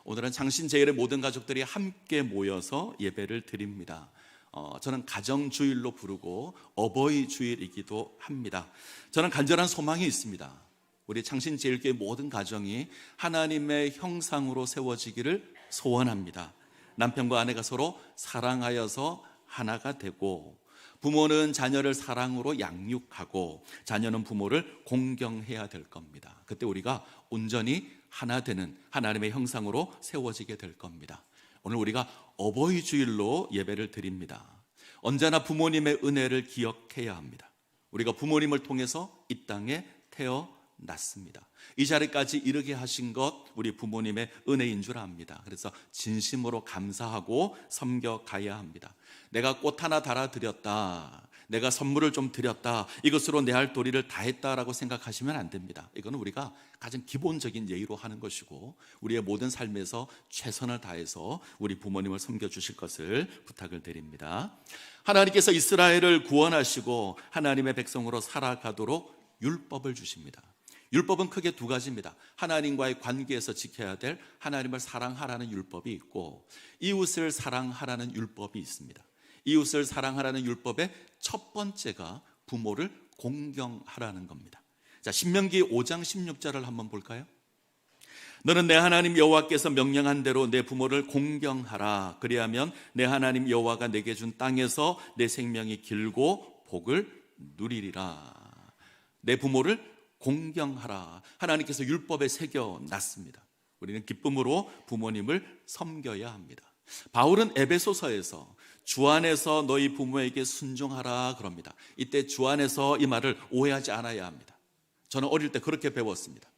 오늘은 장신제일의 모든 가족들이 함께 모여서 예배를 드립니다. 저는 가정주일로 부르고 어버이주일이기도 합니다. 저는 간절한 소망이 있습니다. 우리 창신제일교회 모든 가정이 하나님의 형상으로 세워지기를 소원합니다. 남편과 아내가 서로 사랑하여서 하나가 되고, 부모는 자녀를 사랑으로 양육하고 자녀는 부모를 공경해야 될 겁니다. 그때 우리가 온전히 하나 되는 하나님의 형상으로 세워지게 될 겁니다. 오늘 우리가 어버이주일로 예배를 드립니다. 언제나 부모님의 은혜를 기억해야 합니다. 우리가 부모님을 통해서 이 땅에 태어났습니다. 이 자리까지 이르게 하신 것 우리 부모님의 은혜인 줄 압니다. 그래서 진심으로 감사하고 섬겨가야 합니다. 내가 꽃 하나 달아드렸다, 내가 선물을 좀 드렸다, 이것으로 내 할 도리를 다 했다라고 생각하시면 안 됩니다. 이거는 우리가 가장 기본적인 예의로 하는 것이고, 우리의 모든 삶에서 최선을 다해서 우리 부모님을 섬겨주실 것을 부탁을 드립니다. 하나님께서 이스라엘을 구원하시고 하나님의 백성으로 살아가도록 율법을 주십니다. 율법은 크게 두 가지입니다. 하나님과의 관계에서 지켜야 될 하나님을 사랑하라는 율법이 있고, 이웃을 사랑하라는 율법이 있습니다. 이웃을 사랑하라는 율법의 첫 번째가 부모를 공경하라는 겁니다. 자, 신명기 5장 16절을 한번 볼까요? 너는 내 하나님 여호와께서 명령한 대로 내 부모를 공경하라. 그리하면 내 하나님 여호와가 내게 준 땅에서 내 생명이 길고 복을 누리리라. 내 부모를 공경하라. 하나님께서 율법에 새겨놨습니다. 우리는 기쁨으로 부모님을 섬겨야 합니다. 바울은 에베소서에서 주 안에서 너희 부모에게 순종하라 그럽니다. 이때 주 안에서 이 말을 오해하지 않아야 합니다. 저는 어릴 때 그렇게 배웠습니다.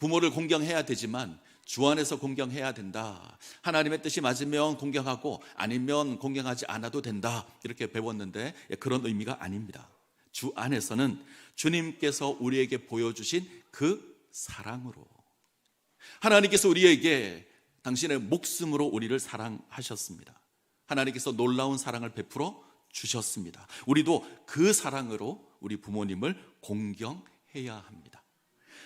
부모를 공경해야 되지만 주 안에서 공경해야 된다. 하나님의 뜻이 맞으면 공경하고 아니면 공경하지 않아도 된다. 이렇게 배웠는데 그런 의미가 아닙니다. 주 안에서는 주님께서 우리에게 보여주신 그 사랑으로, 하나님께서 우리에게 당신의 목숨으로 우리를 사랑하셨습니다. 하나님께서 놀라운 사랑을 베풀어 주셨습니다. 우리도 그 사랑으로 우리 부모님을 공경해야 합니다.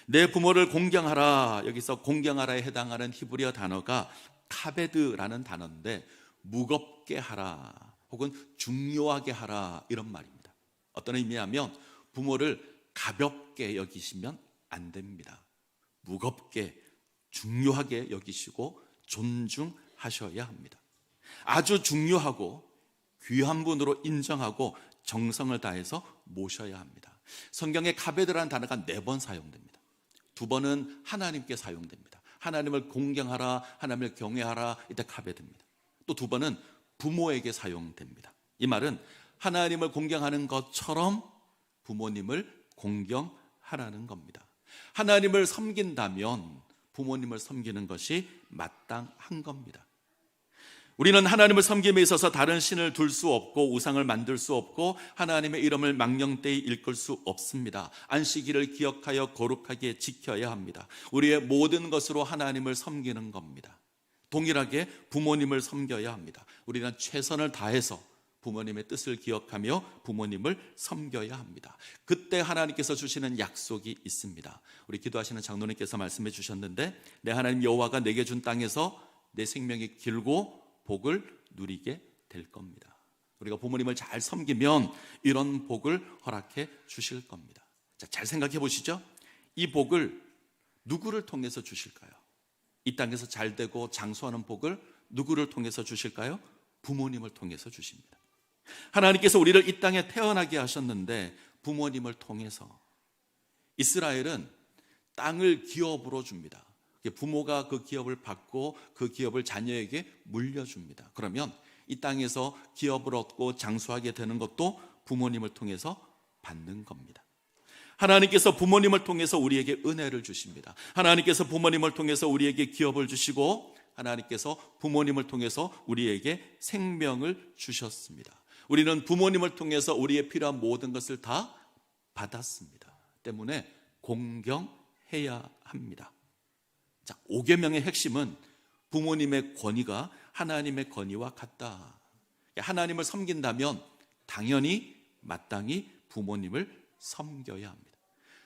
내 부모를 공경하라, 여기서 공경하라에 해당하는 히브리어 단어가 카베드라는 단어인데, 무겁게 하라 혹은 중요하게 하라 이런 말입니다. 어떤 의미냐면 부모를 가볍게 여기시면 안 됩니다. 무겁게 중요하게 여기시고 존중하셔야 합니다. 아주 중요하고 귀한 분으로 인정하고 정성을 다해서 모셔야 합니다. 성경에 카베드라는 단어가 4번 사용됩니다. 2번은 하나님께 사용됩니다. 하나님을 공경하라, 하나님을 경외하라, 이때 카베드입니다. 또 2번은 부모에게 사용됩니다. 이 말은 하나님을 공경하는 것처럼 부모님을 공경하라는 겁니다. 하나님을 섬긴다면 부모님을 섬기는 것이 마땅한 겁니다. 우리는 하나님을 섬김에 있어서 다른 신을 둘 수 없고 우상을 만들 수 없고 하나님의 이름을 망령되이 일컬 수 없습니다. 안식일을 기억하여 거룩하게 지켜야 합니다. 우리의 모든 것으로 하나님을 섬기는 겁니다. 동일하게 부모님을 섬겨야 합니다. 우리는 최선을 다해서 부모님의 뜻을 기억하며 부모님을 섬겨야 합니다. 그때 하나님께서 주시는 약속이 있습니다. 우리 기도하시는 장로님께서 말씀해 주셨는데, 내 하나님 여호와가 내게 준 땅에서 내 생명이 길고 복을 누리게 될 겁니다. 우리가 부모님을 잘 섬기면 이런 복을 허락해 주실 겁니다. 자, 잘 생각해 보시죠. 이 복을 누구를 통해서 주실까요? 이 땅에서 잘 되고 장수하는 복을 누구를 통해서 주실까요? 부모님을 통해서 주십니다. 하나님께서 우리를 이 땅에 태어나게 하셨는데 부모님을 통해서. 이스라엘은 땅을 기업으로 줍니다. 부모가 그 기업을 받고 그 기업을 자녀에게 물려줍니다. 그러면 이 땅에서 기업을 얻고 장수하게 되는 것도 부모님을 통해서 받는 겁니다. 하나님께서 부모님을 통해서 우리에게 은혜를 주십니다. 하나님께서 부모님을 통해서 우리에게 기업을 주시고 하나님께서 부모님을 통해서 우리에게 생명을 주셨습니다. 우리는 부모님을 통해서 우리의 필요한 모든 것을 다 받았습니다. 때문에 공경해야 합니다. 자, 5계명의 핵심은 부모님의 권위가 하나님의 권위와 같다. 하나님을 섬긴다면 당연히 마땅히 부모님을 섬겨야 합니다.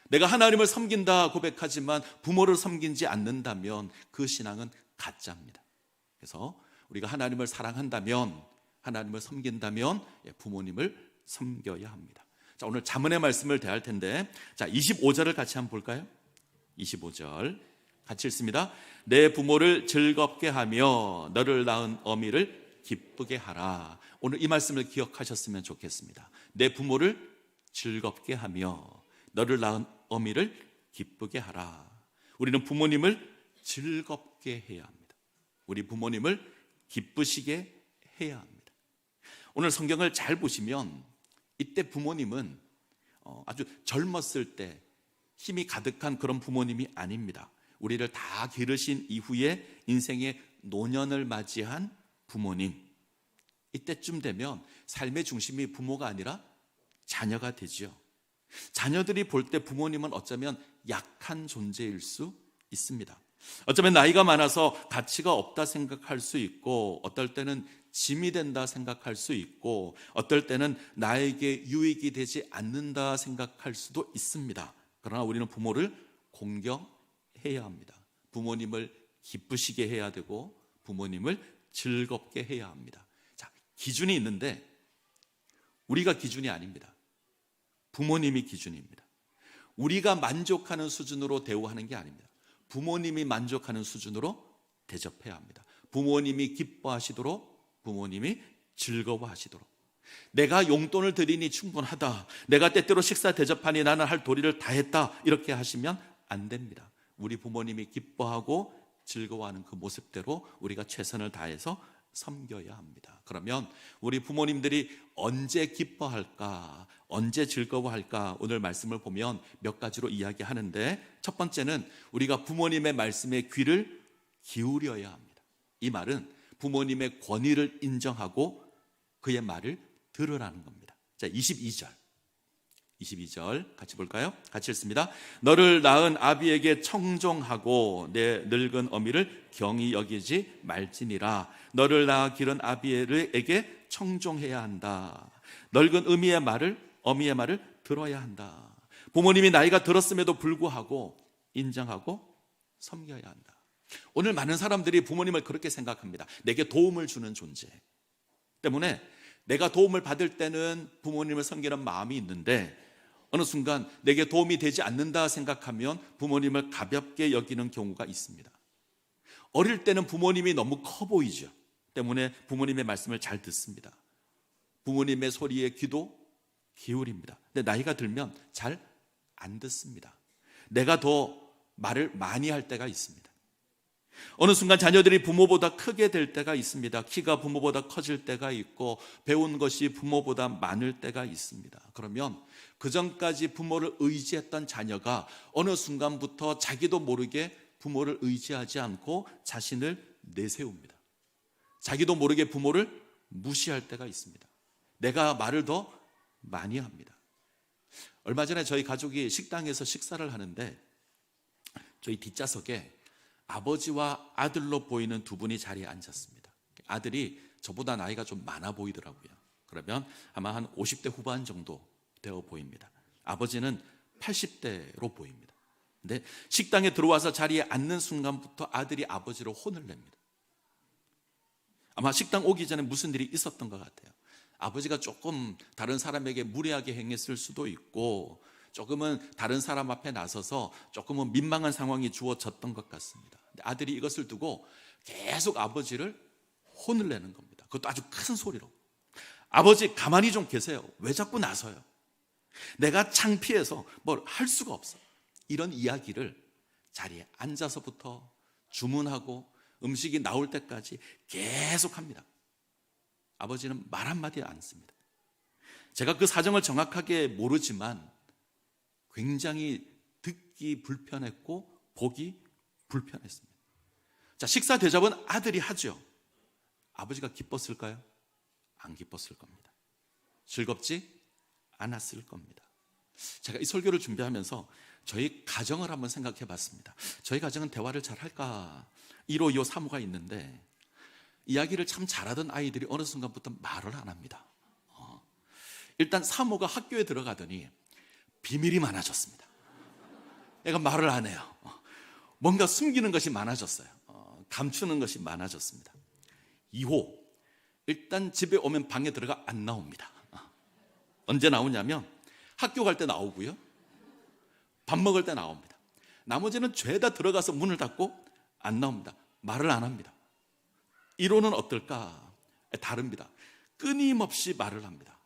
내가 하나님을 섬긴다 고백하지만 부모를 섬기지 않는다면 그 신앙은 가짜입니다. 그래서 우리가 하나님을 사랑한다면, 하나님을 섬긴다면 부모님을 섬겨야 합니다. 자, 오늘 잠언의 말씀을 대할 텐데, 자, 25절을 같이 한번 볼까요? 25절 같이 읽습니다. 내 부모를 즐겁게 하며 너를 낳은 어미를 기쁘게 하라. 오늘 이 말씀을 기억하셨으면 좋겠습니다. 내 부모를 즐겁게 하며 너를 낳은 어미를 기쁘게 하라. 우리는 부모님을 즐겁게 해야 합니다. 우리 부모님을 기쁘시게 해야 합니다. 오늘 성경을 잘 보시면 이때 부모님은 아주 젊었을 때 힘이 가득한 그런 부모님이 아닙니다. 우리를 다 기르신 이후에 인생의 노년을 맞이한 부모님, 이때쯤 되면 삶의 중심이 부모가 아니라 자녀가 되지요. 자녀들이 볼 때 부모님은 어쩌면 약한 존재일 수 있습니다. 어쩌면 나이가 많아서 가치가 없다 생각할 수 있고, 어떨 때는 짐이 된다 생각할 수 있고, 어떨 때는 나에게 유익이 되지 않는다 생각할 수도 있습니다. 그러나 우리는 부모를 공경해야 합니다. 부모님을 기쁘시게 해야 되고 부모님을 즐겁게 해야 합니다. 자, 기준이 있는데 우리가 기준이 아닙니다. 부모님이 기준입니다. 우리가 만족하는 수준으로 대우하는 게 아닙니다. 부모님이 만족하는 수준으로 대접해야 합니다. 부모님이 기뻐하시도록, 부모님이 즐거워하시도록. 내가 용돈을 드리니 충분하다, 내가 때때로 식사 대접하니 나는 할 도리를 다 했다, 이렇게 하시면 안 됩니다. 우리 부모님이 기뻐하고 즐거워하는 그 모습대로 우리가 최선을 다해서 섬겨야 합니다. 그러면 우리 부모님들이 언제 기뻐할까, 언제 즐거워할까, 오늘 말씀을 보면 몇 가지로 이야기하는데, 첫 번째는 우리가 부모님의 말씀에 귀를 기울여야 합니다. 이 말은 부모님의 권위를 인정하고 그의 말을 들으라는 겁니다. 자, 22절 같이 볼까요? 같이 읽습니다. 너를 낳은 아비에게 청종하고 내 늙은 어미를 경히 여기지 말지니라. 너를 낳아 기른 아비에게 청종해야 한다. 늙은 어미의 말을 들어야 한다. 부모님이 나이가 들었음에도 불구하고 인정하고 섬겨야 한다. 오늘 많은 사람들이 부모님을 그렇게 생각합니다. 내게 도움을 주는 존재 때문에 내가 도움을 받을 때는 부모님을 섬기는 마음이 있는데, 어느 순간 내게 도움이 되지 않는다 생각하면 부모님을 가볍게 여기는 경우가 있습니다. 어릴 때는 부모님이 너무 커 보이죠. 때문에 부모님의 말씀을 잘 듣습니다. 부모님의 소리에 귀도 기울입니다. 근데 나이가 들면 잘 안 듣습니다. 내가 더 말을 많이 할 때가 있습니다. 어느 순간 자녀들이 부모보다 크게 될 때가 있습니다. 키가 부모보다 커질 때가 있고 배운 것이 부모보다 많을 때가 있습니다. 그러면 그전까지 부모를 의지했던 자녀가 어느 순간부터 자기도 모르게 부모를 의지하지 않고 자신을 내세웁니다. 자기도 모르게 부모를 무시할 때가 있습니다. 내가 말을 더 많이 합니다. 얼마 전에 저희 가족이 식당에서 식사를 하는데 저희 뒷좌석에 아버지와 아들로 보이는 두 분이 자리에 앉았습니다. 아들이 저보다 나이가 좀 많아 보이더라고요. 그러면 아마 한 50대 후반 정도 되어 보입니다. 아버지는 80대로 보입니다. 근데 식당에 들어와서 자리에 앉는 순간부터 아들이 아버지로 혼을 냅니다. 아마 식당 오기 전에 무슨 일이 있었던 것 같아요. 아버지가 조금 다른 사람에게 무례하게 행했을 수도 있고, 조금은 다른 사람 앞에 나서서 조금은 민망한 상황이 주어졌던 것 같습니다. 아들이 이것을 두고 계속 아버지를 혼을 내는 겁니다. 그것도 아주 큰 소리로. 아버지 가만히 좀 계세요. 왜 자꾸 나서요? 내가 창피해서 뭘 할 수가 없어. 이런 이야기를 자리에 앉아서부터 주문하고 음식이 나올 때까지 계속 합니다. 아버지는 말 한마디 안 씁니다. 제가 그 사정을 정확하게 모르지만 굉장히 듣기 불편했고 보기 불편했습니다. 자, 식사 대접은 아들이 하죠. 아버지가 기뻤을까요? 안 기뻤을 겁니다. 즐겁지 않았을 겁니다. 제가 이 설교를 준비하면서 저희 가정을 한번 생각해 봤습니다. 저희 가정은 대화를 잘 할까? 1호, 2호, 3호가 있는데 이야기를 참 잘하던 아이들이 어느 순간부터 말을 안 합니다. 일단 3호가 학교에 들어가더니 비밀이 많아졌습니다. 애가 말을 안 해요. 뭔가 숨기는 것이 많아졌어요. 감추는 것이 많아졌습니다. 2호, 일단 집에 오면 방에 들어가 안 나옵니다. 언제 나오냐면 학교 갈 때 나오고요, 밥 먹을 때 나옵니다. 나머지는 죄다 들어가서 문을 닫고 안 나옵니다. 말을 안 합니다. 1호는 어떨까? 다릅니다. 끊임없이 말을 합니다.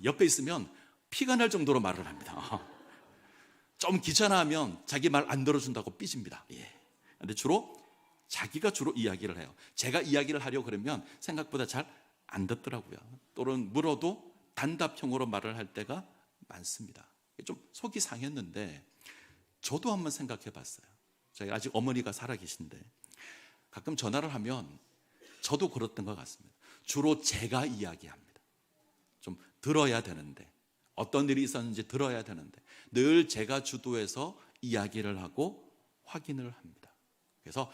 옆에 있으면 피가 날 정도로 말을 합니다. 좀 귀찮아하면 자기 말 안 들어준다고 삐집니다. 근데 자기가 주로 이야기를 해요. 제가 이야기를 하려고 그러면 생각보다 잘 안 듣더라고요. 또는 물어도 단답형으로 말을 할 때가 많습니다. 좀 속이 상했는데 저도 한번 생각해 봤어요. 저희 아직 어머니가 살아계신데 가끔 전화를 하면 저도 그랬던 것 같습니다. 주로 제가 이야기합니다. 좀 들어야 되는데, 어떤 일이 있었는지 들어야 되는데 늘 제가 주도해서 이야기를 하고 확인을 합니다. 그래서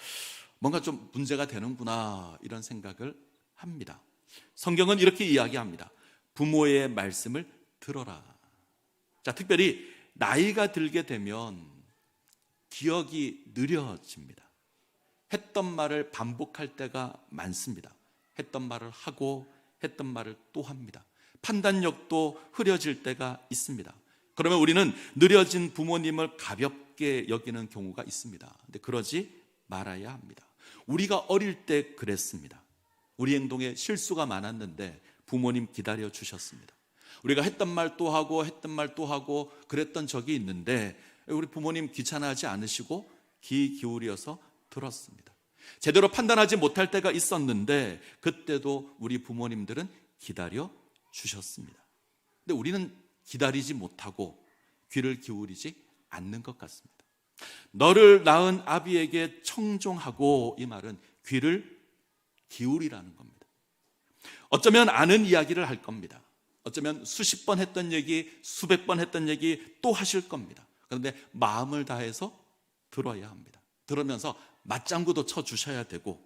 뭔가 좀 문제가 되는구나 이런 생각을 합니다. 성경은 이렇게 이야기합니다. 부모의 말씀을 들어라. 자, 특별히 나이가 들게 되면 기억이 느려집니다. 했던 말을 반복할 때가 많습니다. 했던 말을 하고 했던 말을 또 합니다. 판단력도 흐려질 때가 있습니다. 그러면 우리는 느려진 부모님을 가볍게 여기는 경우가 있습니다. 근데 그러지 말아야 합니다. 우리가 어릴 때 그랬습니다. 우리 행동에 실수가 많았는데 부모님 기다려 주셨습니다. 우리가 했던 말 또 하고 했던 말 또 하고 그랬던 적이 있는데 우리 부모님 귀찮아하지 않으시고 귀 기울여서 들었습니다. 제대로 판단하지 못할 때가 있었는데 그때도 우리 부모님들은 기다려 주셨습니다. 근데 우리는 기다리지 못하고 귀를 기울이지 않는 것 같습니다. 너를 낳은 아비에게 청종하고, 이 말은 귀를 기울이라는 겁니다. 어쩌면 아는 이야기를 할 겁니다. 어쩌면 수십 번 했던 얘기, 수백 번 했던 얘기 또 하실 겁니다. 그런데 마음을 다해서 들어야 합니다. 들으면서 맞장구도 쳐주셔야 되고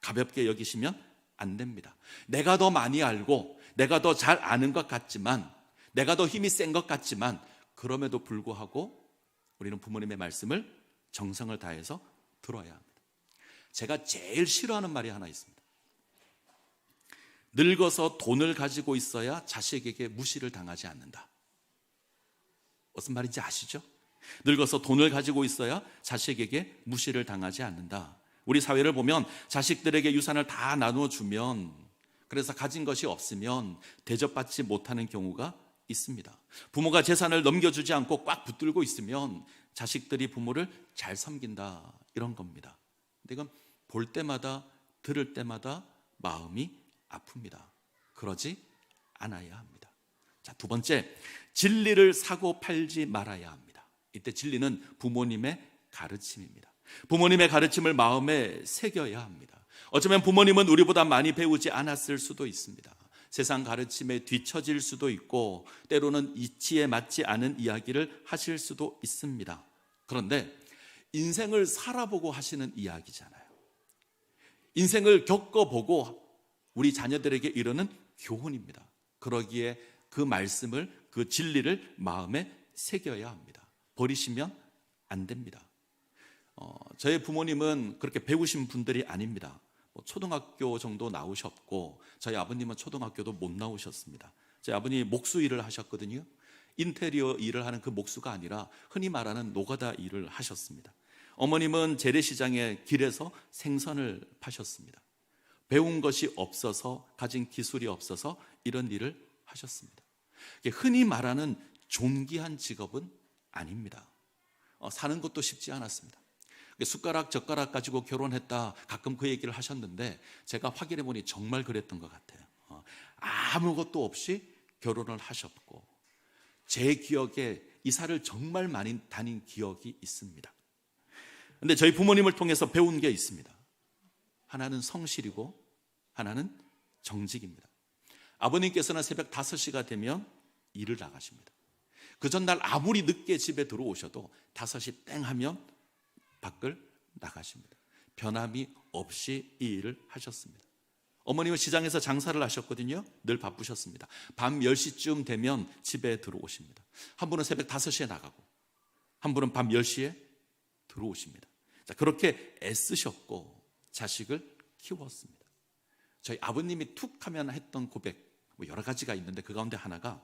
가볍게 여기시면 안 됩니다. 내가 더 많이 알고 내가 더 잘 아는 것 같지만, 내가 더 힘이 센 것 같지만 그럼에도 불구하고 우리는 부모님의 말씀을 정성을 다해서 들어야 합니다. 제가 제일 싫어하는 말이 하나 있습니다. 늙어서 돈을 가지고 있어야 자식에게 무시를 당하지 않는다. 무슨 말인지 아시죠? 늙어서 돈을 가지고 있어야 자식에게 무시를 당하지 않는다. 우리 사회를 보면 자식들에게 유산을 다 나눠주면, 그래서 가진 것이 없으면 대접받지 못하는 경우가 있습니다. 부모가 재산을 넘겨주지 않고 꽉 붙들고 있으면 자식들이 부모를 잘 섬긴다, 이런 겁니다. 근데 이건 볼 때마다 들을 때마다 마음이 아픕니다. 그러지 않아야 합니다. 자, 두 번째, 진리를 사고 팔지 말아야 합니다. 이때 진리는 부모님의 가르침입니다. 부모님의 가르침을 마음에 새겨야 합니다. 어쩌면 부모님은 우리보다 많이 배우지 않았을 수도 있습니다. 세상 가르침에 뒤처질 수도 있고 때로는 이치에 맞지 않은 이야기를 하실 수도 있습니다. 그런데 인생을 살아보고 하시는 이야기잖아요. 인생을 겪어보고 우리 자녀들에게 이르는 교훈입니다. 그러기에 그 말씀을, 그 진리를 마음에 새겨야 합니다. 버리시면 안 됩니다. 저희 부모님은 그렇게 배우신 분들이 아닙니다. 초등학교 정도 나오셨고 저희 아버님은 초등학교도 못 나오셨습니다. 저희 아버님이 목수 일을 하셨거든요. 인테리어 일을 하는 그 목수가 아니라 흔히 말하는 노가다 일을 하셨습니다. 어머님은 재래시장의 길에서 생선을 파셨습니다. 배운 것이 없어서, 가진 기술이 없어서 이런 일을 하셨습니다. 흔히 말하는 존귀한 직업은 아닙니다. 사는 것도 쉽지 않았습니다. 숟가락 젓가락 가지고 결혼했다, 가끔 그 얘기를 하셨는데 제가 확인해 보니 정말 그랬던 것 같아요. 아무것도 없이 결혼을 하셨고, 제 기억에 이사를 정말 많이 다닌 기억이 있습니다. 그런데 저희 부모님을 통해서 배운 게 있습니다. 하나는 성실이고 하나는 정직입니다. 아버님께서는 새벽 5시가 되면 일을 나가십니다. 그 전날 아무리 늦게 집에 들어오셔도 5시 땡 하면 밖을 나가십니다. 변함이 없이 이 일을 하셨습니다. 어머님은 시장에서 장사를 하셨거든요. 늘 바쁘셨습니다. 밤 10시쯤 되면 집에 들어오십니다. 한 분은 새벽 5시에 나가고 한 분은 밤 10시에 들어오십니다. 자, 그렇게 애쓰셨고 자식을 키웠습니다. 저희 아버님이 툭 하면 했던 고백 뭐 여러 가지가 있는데 그 가운데 하나가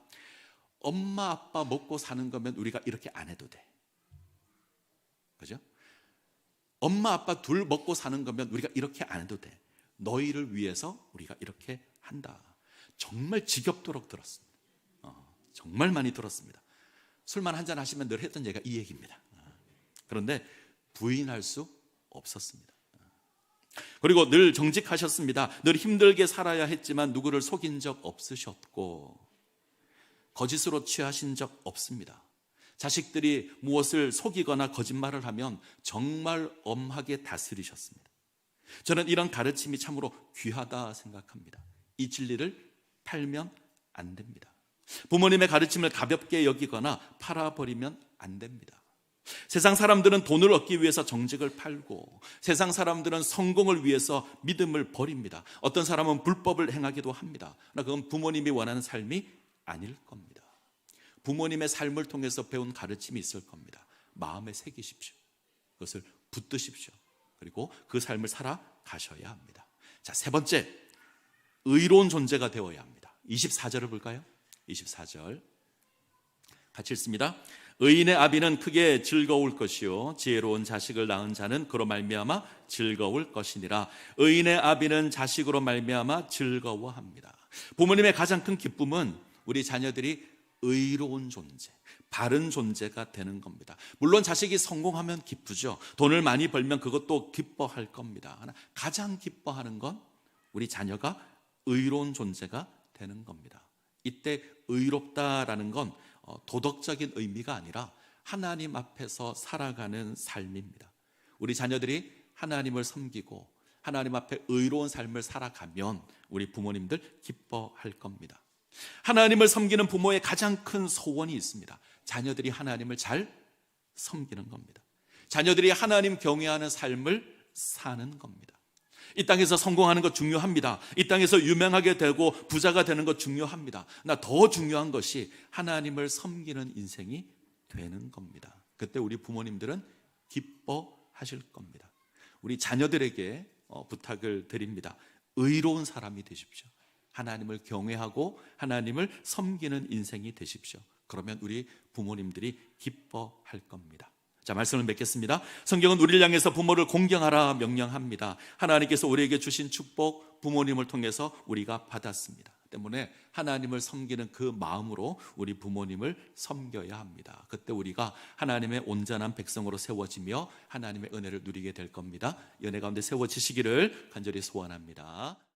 엄마 아빠 먹고 사는 거면 우리가 이렇게 안 해도 돼. 그죠? 엄마 아빠 둘 먹고 사는 거면 우리가 이렇게 안 해도 돼. 너희를 위해서 우리가 이렇게 한다. 정말 지겹도록 들었습니다. 정말 많이 들었습니다. 술만 한잔 하시면 늘 했던 얘기가 이 얘기입니다. 그런데 부인할 수 없었습니다. 그리고 늘 정직하셨습니다. 늘 힘들게 살아야 했지만 누구를 속인 적 없으셨고 거짓으로 취하신 적 없습니다. 자식들이 무엇을 속이거나 거짓말을 하면 정말 엄하게 다스리셨습니다. 저는 이런 가르침이 참으로 귀하다 생각합니다. 이 진리를 팔면 안 됩니다. 부모님의 가르침을 가볍게 여기거나 팔아버리면 안 됩니다. 세상 사람들은 돈을 얻기 위해서 정직을 팔고 세상 사람들은 성공을 위해서 믿음을 버립니다. 어떤 사람은 불법을 행하기도 합니다. 그러나 그건 부모님이 원하는 삶이 아닐 겁니다. 부모님의 삶을 통해서 배운 가르침이 있을 겁니다. 마음에 새기십시오. 그것을 붙드십시오. 그리고 그 삶을 살아가셔야 합니다. 자, 세 번째, 의로운 존재가 되어야 합니다. 24절을 볼까요? 24절 같이 읽습니다. 의인의 아비는 크게 즐거울 것이요 지혜로운 자식을 낳은 자는 그로 말미암아 즐거울 것이니라. 의인의 아비는 자식으로 말미암아 즐거워합니다. 부모님의 가장 큰 기쁨은 우리 자녀들이 의로운 존재, 바른 존재가 되는 겁니다. 물론 자식이 성공하면 기쁘죠. 돈을 많이 벌면 그것도 기뻐할 겁니다. 하나 가장 기뻐하는 건 우리 자녀가 의로운 존재가 되는 겁니다. 이때 의롭다라는 건 도덕적인 의미가 아니라 하나님 앞에서 살아가는 삶입니다. 우리 자녀들이 하나님을 섬기고 하나님 앞에 의로운 삶을 살아가면 우리 부모님들 기뻐할 겁니다. 하나님을 섬기는 부모의 가장 큰 소원이 있습니다. 자녀들이 하나님을 잘 섬기는 겁니다. 자녀들이 하나님 경외하는 삶을 사는 겁니다. 이 땅에서 성공하는 것 중요합니다. 이 땅에서 유명하게 되고 부자가 되는 것 중요합니다. 그러나 더 중요한 것이 하나님을 섬기는 인생이 되는 겁니다. 그때 우리 부모님들은 기뻐하실 겁니다. 우리 자녀들에게 부탁을 드립니다. 의로운 사람이 되십시오. 하나님을 경외하고 하나님을 섬기는 인생이 되십시오. 그러면 우리 부모님들이 기뻐할 겁니다. 자, 말씀을 맺겠습니다. 성경은 우리를 향해서 부모를 공경하라 명령합니다. 하나님께서 우리에게 주신 축복 부모님을 통해서 우리가 받았습니다. 때문에 하나님을 섬기는 그 마음으로 우리 부모님을 섬겨야 합니다. 그때 우리가 하나님의 온전한 백성으로 세워지며 하나님의 은혜를 누리게 될 겁니다. 연애 가운데 세워지시기를 간절히 소원합니다.